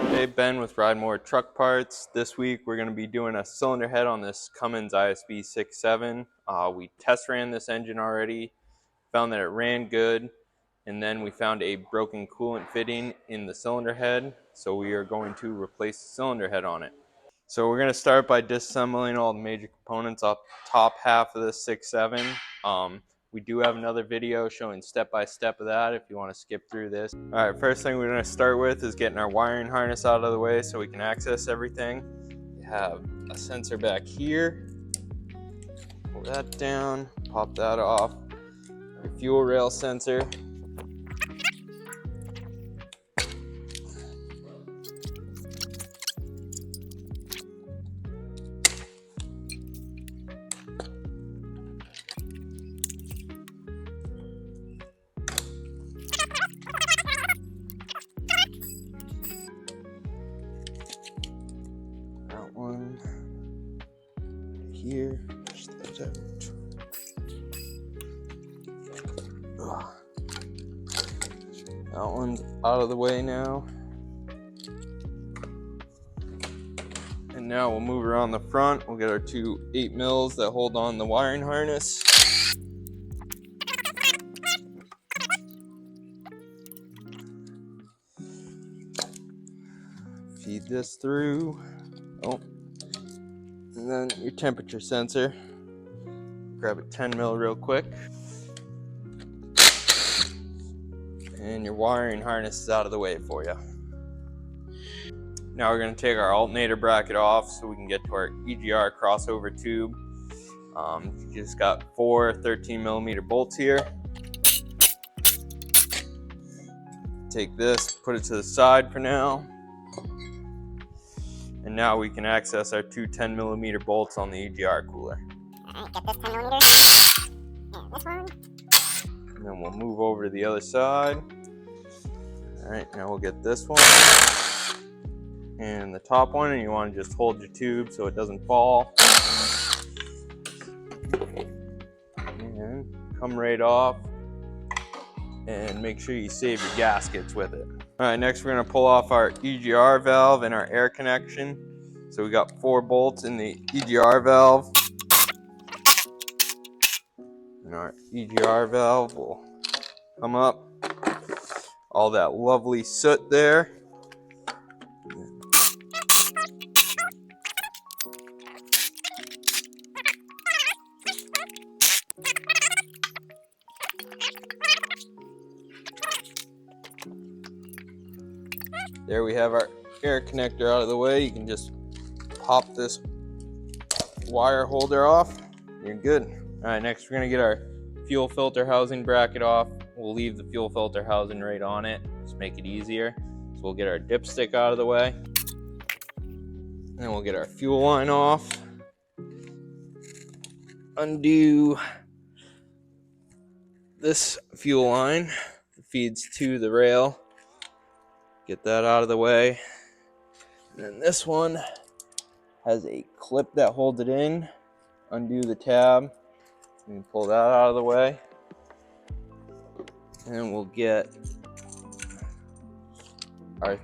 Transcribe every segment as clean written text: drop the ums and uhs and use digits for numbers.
Hey, Ben with Ride More Truck Parts. This week we're going to be doing a cylinder head on this Cummins ISB 6.7. We test ran this engine already, found that it ran good, and then we found a broken coolant fitting in the cylinder head, so we are going to replace the cylinder head on it. So we're going to start by disassembling all the major components off the top half of this 6.7. We do have another video showing step-by-step of that if you want to skip through this. All right, first thing we're going to start with is getting our wiring harness out of the way so we can access everything. We have a sensor back here. Pull that down, pop that off. Your fuel rail sensor. That one here. Push those out. That one's out of the way now. And now we'll move around the front. We'll get our two 8mm that hold on the wiring harness. Feed this through. Oh. And then your temperature sensor. Grab a 10mm real quick. And your wiring harness is out of the way for you. Now we're going to take our alternator bracket off so we can get to our EGR Crossover Tube. You just got 4 13mm bolts here. Take this, put it to the side for now. And now we can access our two 10mm bolts on the EGR cooler. Alright, get this 10mm. And this one. And then we'll move over to the other side. Alright, now we'll get this one. And the top one, and you want to just hold your tube so it doesn't fall. And come right off. And make sure you save your gaskets with it. Alright, next we're going to pull off our EGR valve and our air connection. So we got 4 bolts in the EGR valve. And our EGR valve will come up. All that lovely soot there. There we have our air connector out of the way. You can just pop this wire holder off. You're good. All right, next we're gonna get our fuel filter housing bracket off. We'll leave the fuel filter housing right on it, just make it easier. So we'll get our dipstick out of the way. And then we'll get our fuel line off. Undo this fuel line that feeds to the rail. Get that out of the way. And then this one has a clip that holds it in. Undo the tab and pull that out of the way. And we'll get our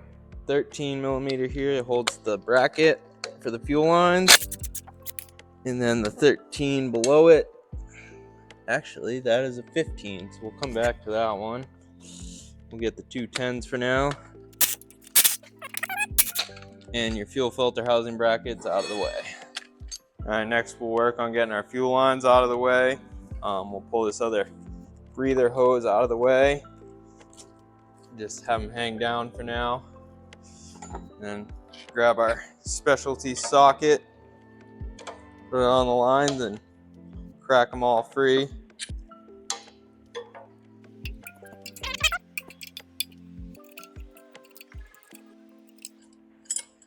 13mm here that holds the bracket for the fuel lines. And then the 13 below it. Actually, that is a 15, so we'll come back to that one. We'll get the two 10s for now. And your fuel filter housing brackets out of the way. All right, next we'll work on getting our fuel lines out of the way. We'll pull this other breather hose out of the way. Just have them hang down for now. And then grab our specialty socket, put it on the lines and crack them all free.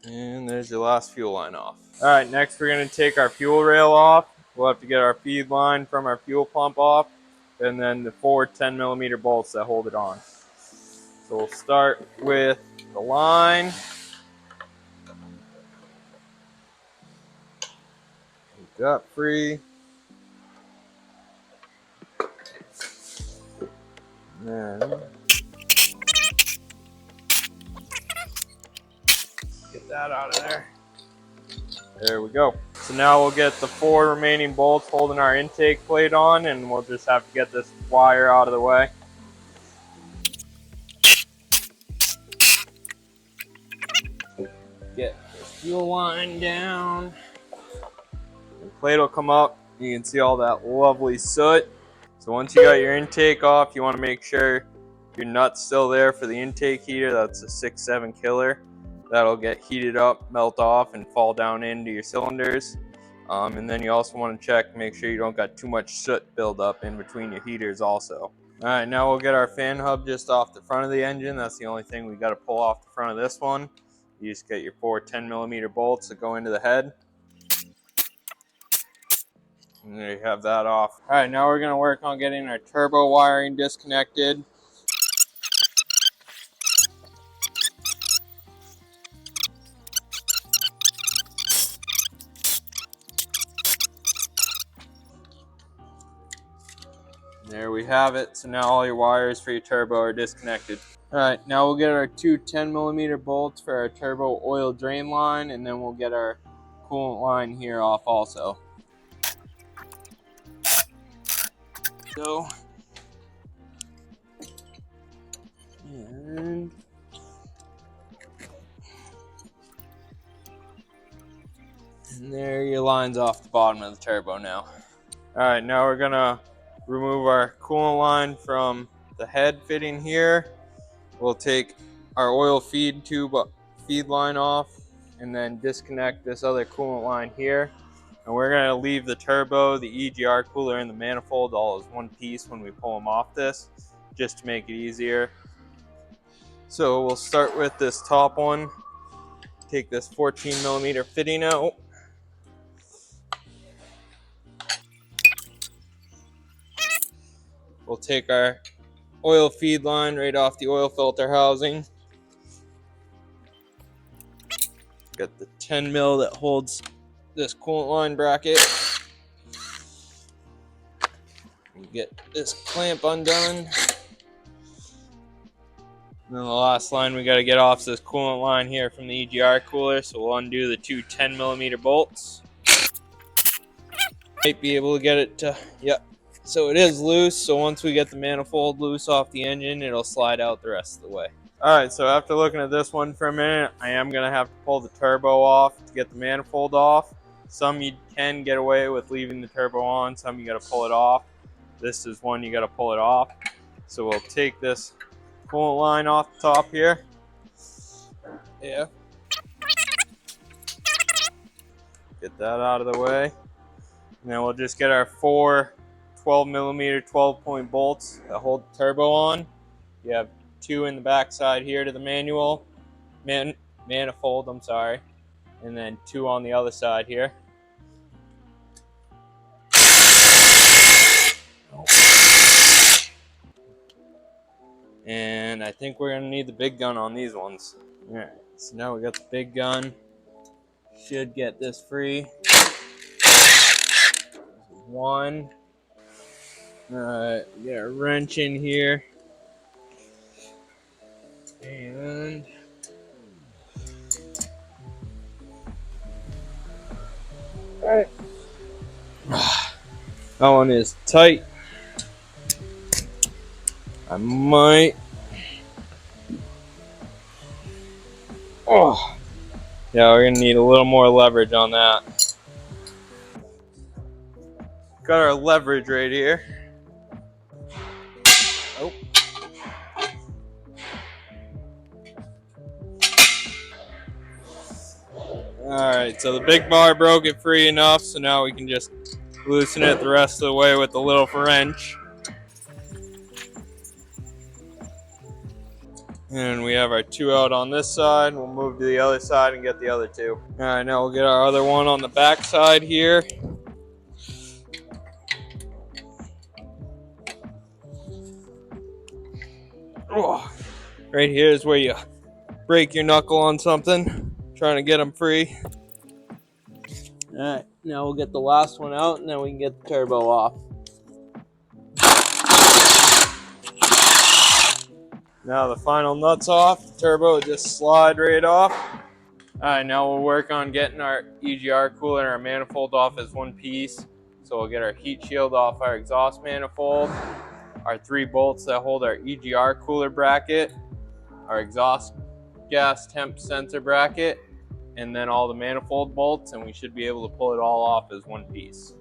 And there's your last fuel line off. All right, next we're gonna take our fuel rail off. We'll have to get our feed line from our fuel pump off, and then the 4 10mm bolts that hold it on. So we'll start with the line. Gut free. And then that out of there. There we go. So now we'll get the 4 remaining bolts holding our intake plate on, and we'll just have to get this wire out of the way. Get the fuel line down. The plate will come up. You can see all that lovely soot. So once you got your intake off, you want to make sure your nut's still there for the intake heater. That's a 6.7 killer. That'll get heated up, melt off, and fall down into your cylinders. And then you also want to check, make sure you don't got too much soot build up in between your heaters also. All right, now we'll get our fan hub just off the front of the engine. That's the only thing we got to pull off the front of this one. You just get your 4 10mm bolts that go into the head. And there you have that off. All right, now we're gonna work on getting our turbo wiring disconnected. There we have it. So now all your wires for your turbo are disconnected. All right, now we'll get our 2 10mm bolts for our turbo oil drain line, and then we'll get our coolant line here off also. So, and there your line's off the bottom of the turbo now. All right, now we're gonna remove our coolant line from the head fitting here. We'll take our oil feed tube feed line off and then disconnect this other coolant line here. And we're gonna leave the turbo, the EGR cooler, and the manifold all as one piece when we pull them off this, just to make it easier. So we'll start with this top one. Take this 14mm fitting out. We'll take our oil feed line right off the oil filter housing. Got the 10mm that holds this coolant line bracket. And get this clamp undone. And then the last line we got to get off is this coolant line here from the EGR cooler. So we'll undo the 2 10mm bolts. Might be able to get it to, yep. So it is loose. So once we get the manifold loose off the engine, it'll slide out the rest of the way. All right, so after looking at this one for a minute, I am gonna have to pull the turbo off to get the manifold off. Some you can get away with leaving the turbo on, some you gotta pull it off. This is one you gotta pull it off. So we'll take this coolant line off the top here. Yeah. Get that out of the way. And then we'll just get our 4 12mm 12-point bolts that hold the turbo on. You have 2 in the back side here to the manifold, I'm sorry, and then 2 on the other side here. And I think we're gonna need the big gun on these ones. All right, so now we got the big gun. Should get this free. One. All right, we got a wrench in here. And all right. That one is tight. I might. Oh, yeah, we're gonna need a little more leverage on that. Got our leverage right here. Oh. Alright, so the big bar broke it free enough, so now we can just loosen it the rest of the way with the little wrench. And we have our 2 out on this side. We'll move to the other side and get the other 2. Alright, now we'll get our other one on the back side here. Oh, right here is where you break your knuckle on something, trying to get them free. Alright, now we'll get the last one out and then we can get the turbo off. Now the final nut's off, the turbo will just slide right off. Alright, now we'll work on getting our EGR cooler and our manifold off as one piece. So we'll get our heat shield off our exhaust manifold, our 3 bolts that hold our EGR cooler bracket, our exhaust gas temp sensor bracket, and then all the manifold bolts, and we should be able to pull it all off as one piece.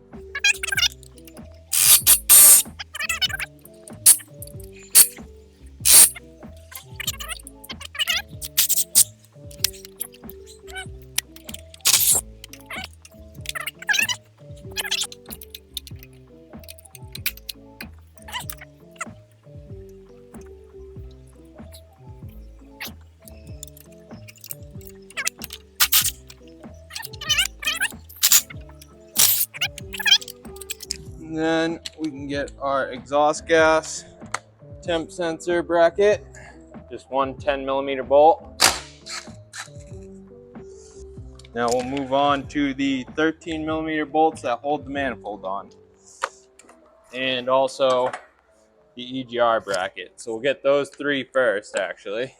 And then we can get our exhaust gas temp sensor bracket, just one 10mm bolt. Now we'll move on to the 13mm bolts that hold the manifold on, and also the EGR bracket. So we'll get those 3 first, actually.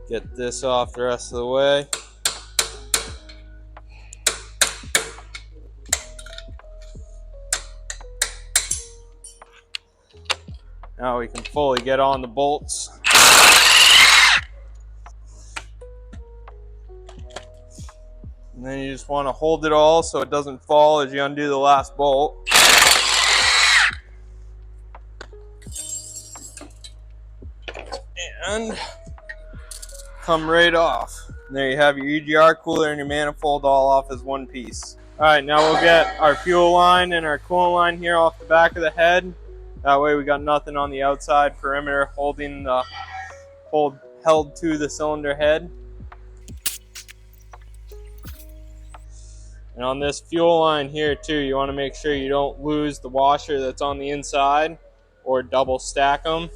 Get this off the rest of the way. Now we can fully get on the bolts. And then you just want to hold it all so it doesn't fall as you undo the last bolt. And come right off. And there you have your EGR cooler and your manifold all off as one piece. Alright, now we'll get our fuel line and our coolant line here off the back of the head. That way we got nothing on the outside perimeter holding the held to the cylinder head. And on this fuel line here too, you want to make sure you don't lose the washer that's on the inside or double stack them,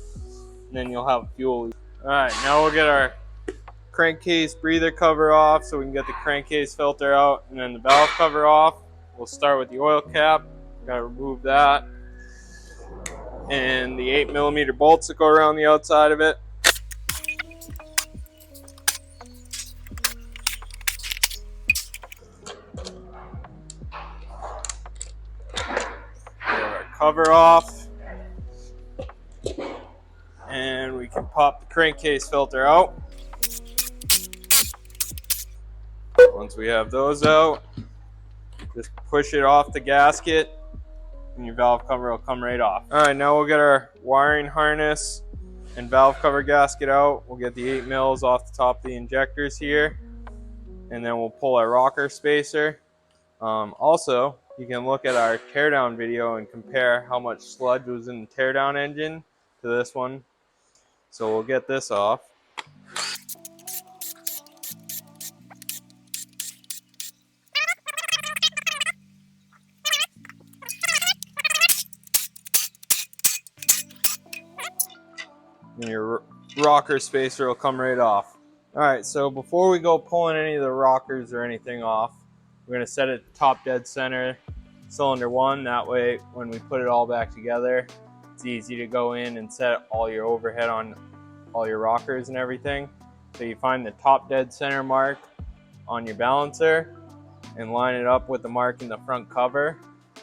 and then you'll have fuel. Alright, now we'll get our crankcase breather cover off so we can get the crankcase filter out, and then the valve cover off. We'll start with the oil cap. Gotta remove that. And the 8mm bolts that go around the outside of it. Get our cover off. And we can pop the crankcase filter out. Once we have those out, just push it off the gasket and your valve cover will come right off. Alright, now we'll get our wiring harness and valve cover gasket out. We'll get the 8 mils off the top of the injectors here, and then we'll pull our rocker spacer. Also, you can look at our teardown video and compare how much sludge was in the teardown engine to this one. So we'll get this off. And your rocker spacer will come right off. Alright, so before we go pulling any of the rockers or anything off, we're going to set it top dead center, cylinder 1. That way, when we put it all back together, it's easy to go in and set all your overhead on all your rockers and everything. So you find the top dead center mark on your balancer and line it up with the mark in the front cover.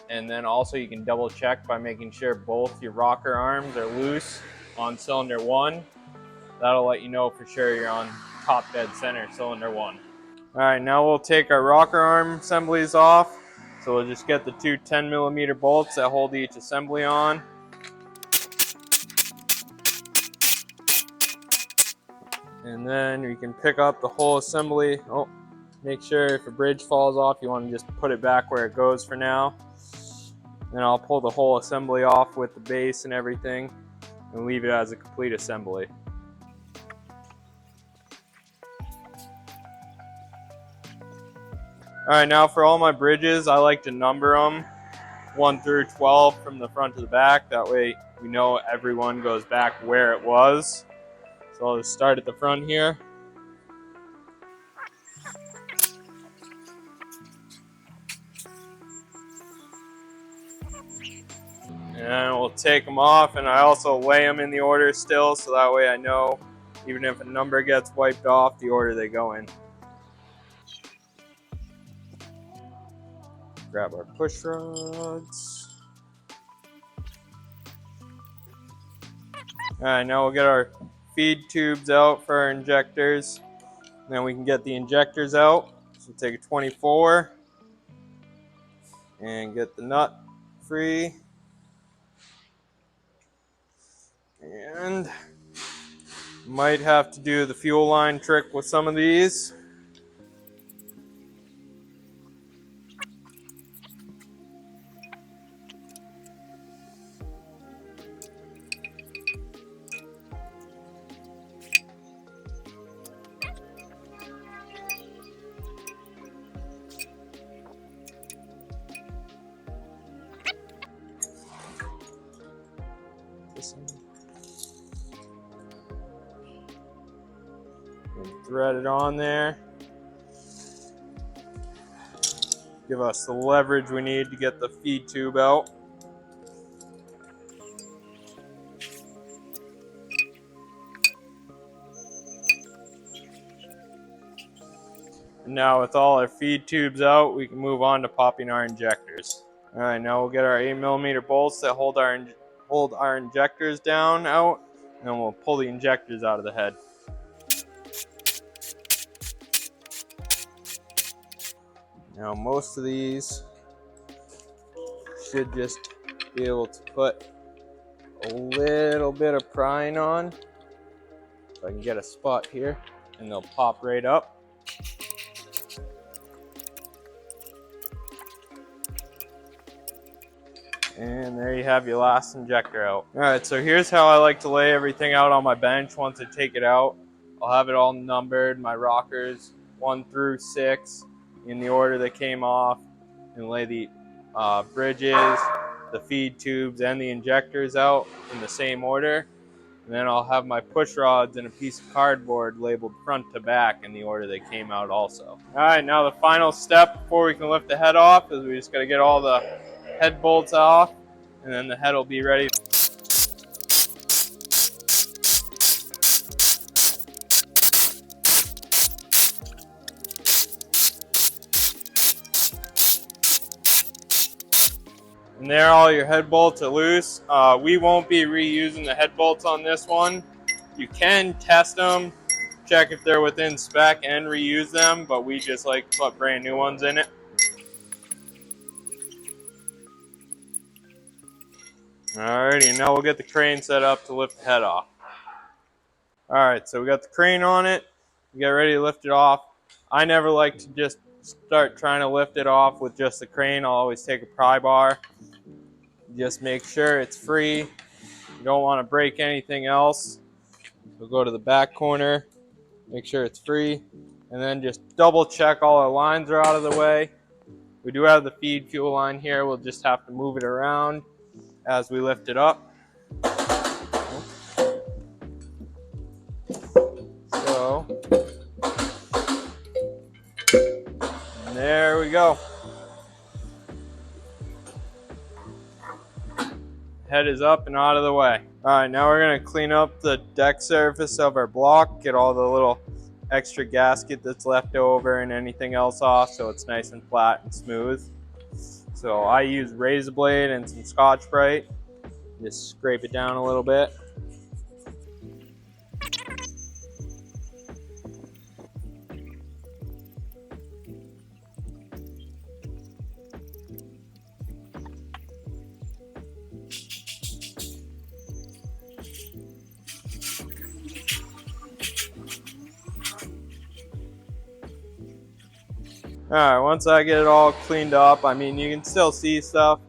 And then also you can double check by making sure both your rocker arms are loose on cylinder 1. That'll let you know for sure you're on top dead center cylinder 1. Alright, now we'll take our rocker arm assemblies off. So we'll just get the 2 10mm bolts that hold each assembly on. And then you can pick up the whole assembly. Oh, make sure if a bridge falls off, you want to just put it back where it goes for now. Then I'll pull the whole assembly off with the base and everything and leave it as a complete assembly. Alright, now for all my bridges, I like to number them 1 through 12 from the front to the back. That way we know everyone goes back where it was. So I'll just start at the front here. And we'll take them off, and I also lay them in the order still, so that way I know even if a number gets wiped off, the order they go in. Grab our push rods. Alright, now we'll get our feed tubes out for our injectors. Then we can get the injectors out. So take a 24 and get the nut free. And might have to do the fuel line trick with some of these. Thread it on there. Give us the leverage we need to get the feed tube out. And now with all our feed tubes out, we can move on to popping our injectors. Alright, now we'll get our 8mm bolts that hold our injectors down out, and then we'll pull the injectors out of the head. Now most of these should just be able to put a little bit of prying on. So I can get a spot here, and they'll pop right up. And there you have your last injector out. Alright, so here's how I like to lay everything out on my bench once I take it out. I'll have it all numbered, my rockers 1 through 6 in the order they came off, and lay the bridges, the feed tubes, and the injectors out in the same order. And then I'll have my push rods and a piece of cardboard labeled front to back in the order they came out also. Alright, now the final step before we can lift the head off is we just got to get all the head bolts off, and then the head will be ready. And there, all your head bolts are loose. We won't be reusing the head bolts on this one. You can test them, check if they're within spec, and reuse them, but we just like to put brand new ones in it. Alrighty, now we'll get the crane set up to lift the head off. Alright, so we got the crane on it. We get ready to lift it off. I never like to just start trying to lift it off with just the crane. I'll always take a pry bar. Just make sure it's free. You don't want to break anything else. We'll go to the back corner, make sure it's free, and then just double check all our lines are out of the way. We do have the feed fuel line here. We'll just have to move it around as we lift it up. So, there we go. Head is up and out of the way. Alright, now we're going to clean up the deck surface of our block, get all the little extra gasket that's left over and anything else off so it's nice and flat and smooth. So I use razor blade and some Scotch-Brite. Just scrape it down a little bit. Alright, once I get it all cleaned up, I mean, you can still see stuff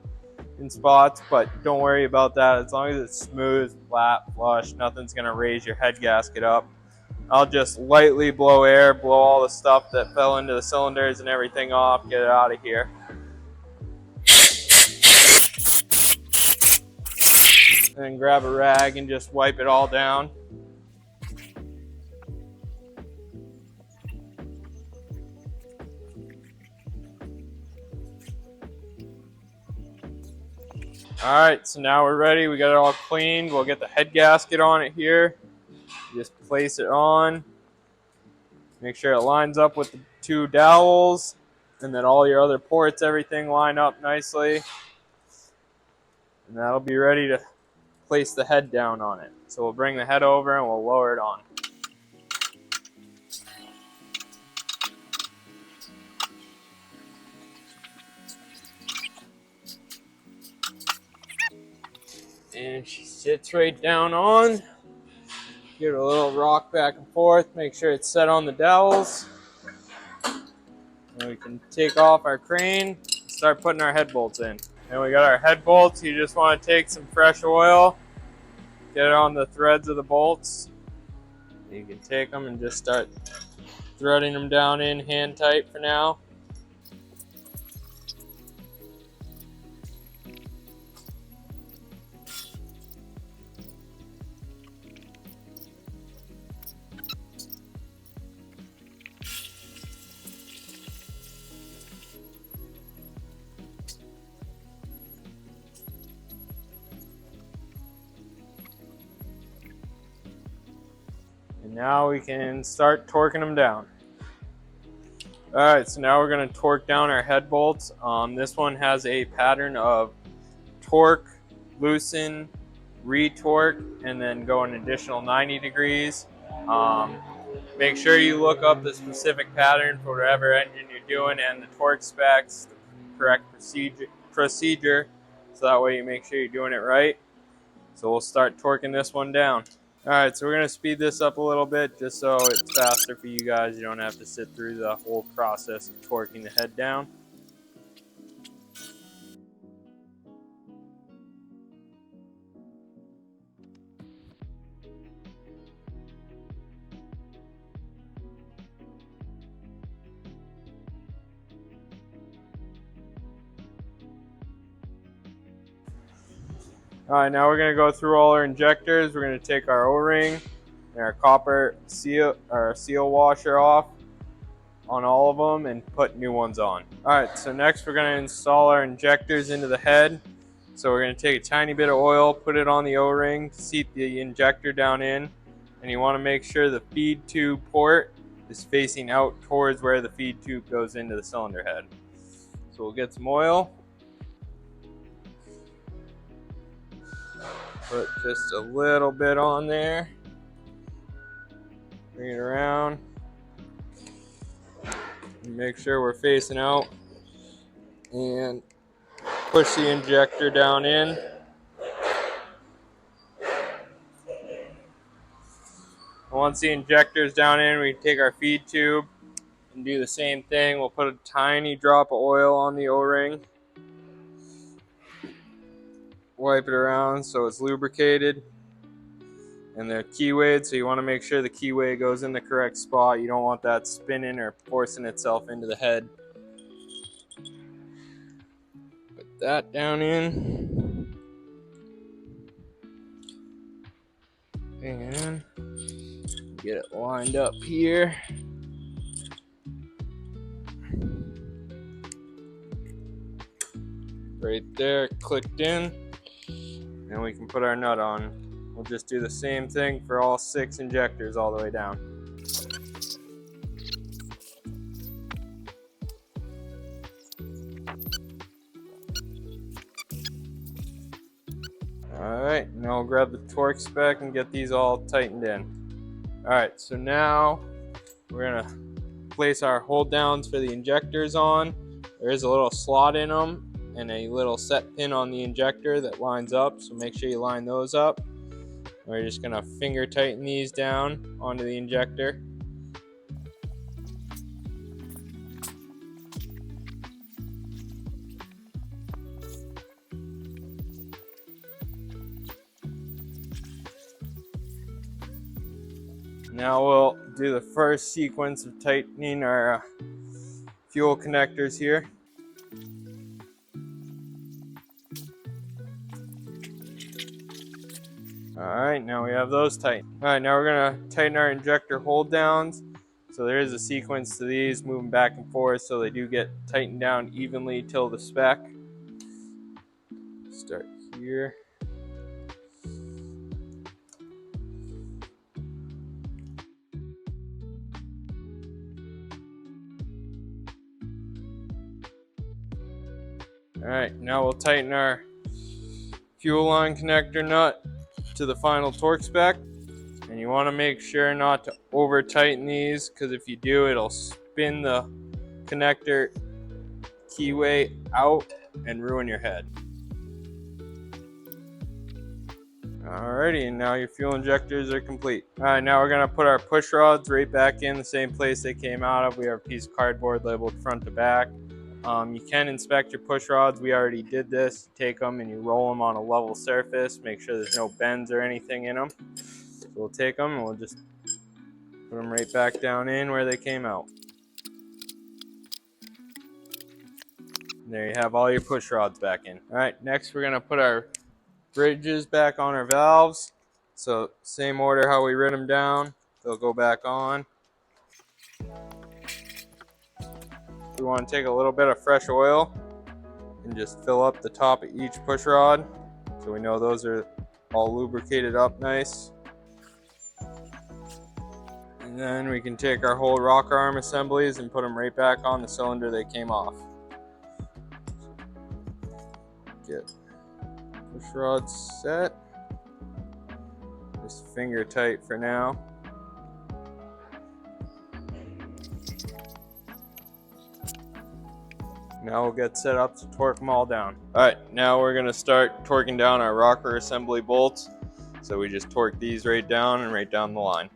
in spots, but don't worry about that. As long as it's smooth, flat, flush, nothing's going to raise your head gasket up. I'll just lightly blow air, blow all the stuff that fell into the cylinders and everything off, get it out of here. And then grab a rag and just wipe it all down. Alright, so now we're ready. We got it all cleaned. We'll get the head gasket on it here. Just place it on. Make sure it lines up with the two dowels. And then all your other ports, everything line up nicely. And that'll be ready to place the head down on it. So we'll bring the head over and we'll lower it on. And she sits right down on. Give it a little rock back and forth. Make sure it's set on the dowels. And we can take off our crane and start putting our head bolts in. And we got our head bolts. You just want to take some fresh oil, get it on the threads of the bolts. You can take them and just start threading them down in hand tight for now. And now we can start torquing them down. Alright, so now we're going to torque down our head bolts. This one has a pattern of torque, loosen, re-torque, and then go an additional 90 degrees. Make sure you look up the specific pattern for whatever engine you're doing and the torque specs, the correct procedure, so that way you make sure you're doing it right. So we'll start torquing this one down. Alright, so we're going to speed this up a little bit just so it's faster for you guys. You don't have to sit through the whole process of torquing the head down. Alright, now we're going to go through all our injectors. We're going to take our O-ring and our copper seal washer off on all of them and put new ones on. Alright, so next we're going to install our injectors into the head. So we're going to take a tiny bit of oil, put it on the O-ring, seat the injector down in, and you want to make sure the feed tube port is facing out towards where the feed tube goes into the cylinder head. So we'll get some oil. Put just a little bit on there. Bring it around. Make sure we're facing out. And push the injector down in. Once the injector's down in, we take our feed tube and do the same thing. We'll put a tiny drop of oil on the O-ring. Wipe it around so it's lubricated. And they're keywayed, so you want to make sure the keyway goes in the correct spot. You don't want that spinning or forcing itself into the head. Put that down in. And get it lined up here. Right there, clicked in. And we can put our nut on. We'll just do the same thing for all 6 injectors all the way down. Alright, now we'll grab the torque spec and get these all tightened in. Alright, so now we're going to place our hold downs for the injectors on. There is a little slot in them and a little set pin on the injector that lines up, so make sure you line those up. We're just going to finger tighten these down onto the injector. Now we'll do the first sequence of tightening our fuel connectors here. Alright, now we have those tight. Alright, now we're going to tighten our injector hold downs. So there is a sequence to these, moving back and forth so they do get tightened down evenly till the spec. Start here. All right, now we'll tighten our fuel line connector nut to the final torque spec. And you want to make sure not to over tighten these, because if you do, it'll spin the connector keyway out and ruin your head. Alrighty, and now your fuel injectors are complete. Alright, now we're going to put our push rods right back in the same place they came out of. We have a piece of cardboard labeled front to back. You can inspect your push rods. We already did this. You take them and you roll them on a level surface. Make sure there's no bends or anything in them. So we'll take them and we'll just put them right back down in where they came out. And there you have all your push rods back in. Alright, next we're going to put our bridges back on our valves. So same order how we rid them down, they'll go back on. We want to take a little bit of fresh oil and just fill up the top of each push rod so we know those are all lubricated up nice. And then we can take our whole rocker arm assemblies and put them right back on the cylinder they came off. Get push rods set. Just finger tight for now. Now we'll get set up to torque them all down. Alright, now we're going to start torquing down our rocker assembly bolts. So we just torque these right down and right down the line.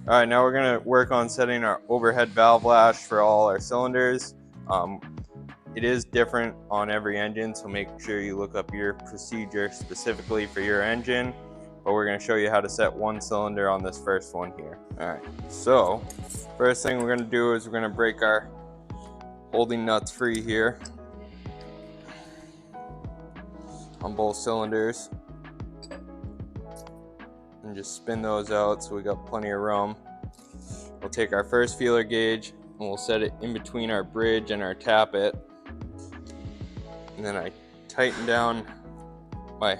Alright, now we're going to work on setting our overhead valve lash for all our cylinders. It is different on every engine, so make sure you look up your procedure specifically for your engine. But we're going to show you how to set one cylinder on this first one here. Alright, so first thing we're going to do is we're going to break our holding nuts free here on both cylinders. And just spin those out so we got plenty of room. We'll take our first feeler gauge and we'll set it in between our bridge and our tappet. And then I tighten down my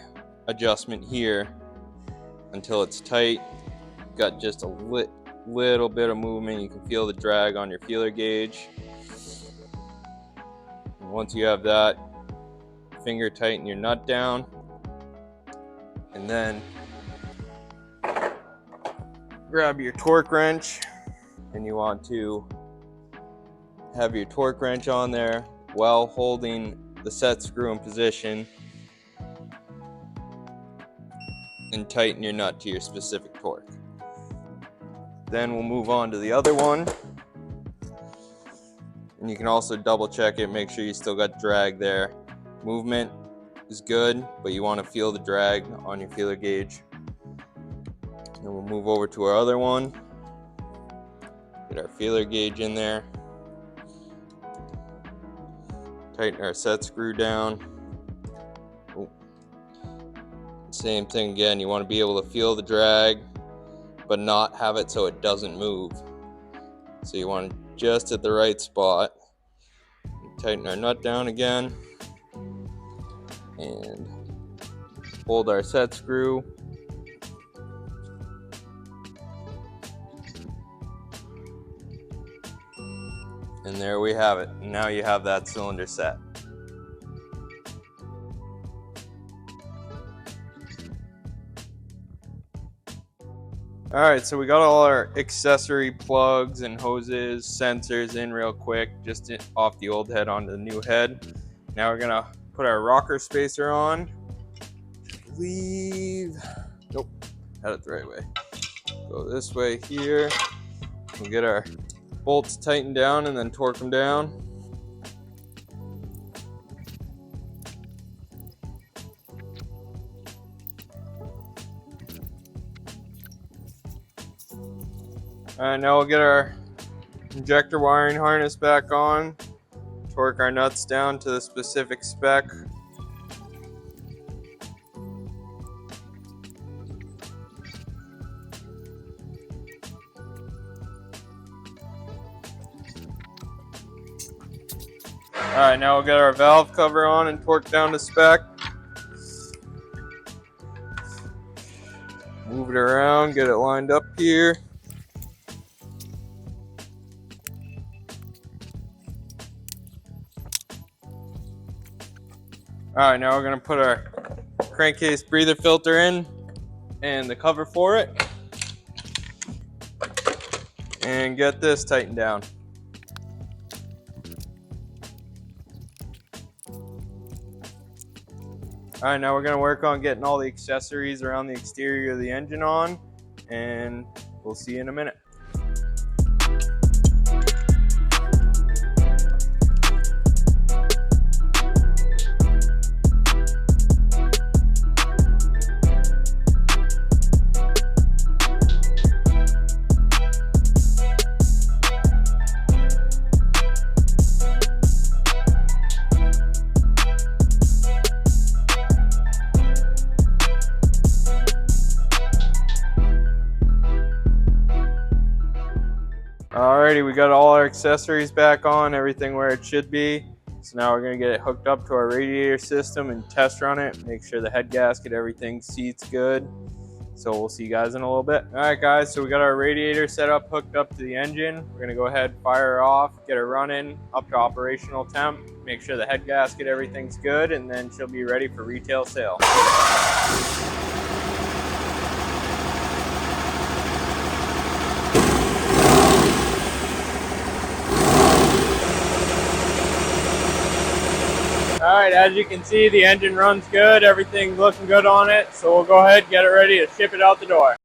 adjustment here until it's tight. Got just a little bit of movement. You can feel the drag on your feeler gauge. And once you have that, finger tighten your nut down. And then grab your torque wrench, and you want to have your torque wrench on there while holding the set screw in position and tighten your nut to your specific torque. Then we'll move on to the other one, and you can also double check it, make sure you still got drag there. Movement is good, but you want to feel the drag on your feeler gauge. And we'll move over to our other one, get our feeler gauge in there, tighten our set screw down. Ooh. Same thing again, you want to be able to feel the drag but not have it so it doesn't move. So you want it just at the right spot. Tighten our nut down again and hold our set screw. And there we have it. Now you have that cylinder set. Alright, so we got all our accessory plugs and hoses, sensors in real quick, just off the old head onto the new head. Now we're gonna put our rocker spacer on. I believe, nope, had it the right way. Go this way here. We'll get our bolts tightened down and then torque them down. Alright, now we'll get our injector wiring harness back on, torque our nuts down to the specific spec. Alright, now we'll get our valve cover on and torque down to spec. Move it around, get it lined up here. Alright, now we're going to put our crankcase breather filter in and the cover for it. And get this tightened down. Alright, now we're going to work on getting all the accessories around the exterior of the engine on, and we'll see you in a minute. Alrighty, we got all our accessories back on, everything where it should be. So now we're going to get it hooked up to our radiator system and test run it, make sure the head gasket, everything seats good. So we'll see you guys in a little bit. Alright guys, so we got our radiator set up, hooked up to the engine. We're going to go ahead, fire her off, get her running up to operational temp, make sure the head gasket, everything's good, and then she'll be ready for retail sale. Alright, as you can see, the engine runs good, everything's looking good on it, so we'll go ahead and get it ready to ship it out the door.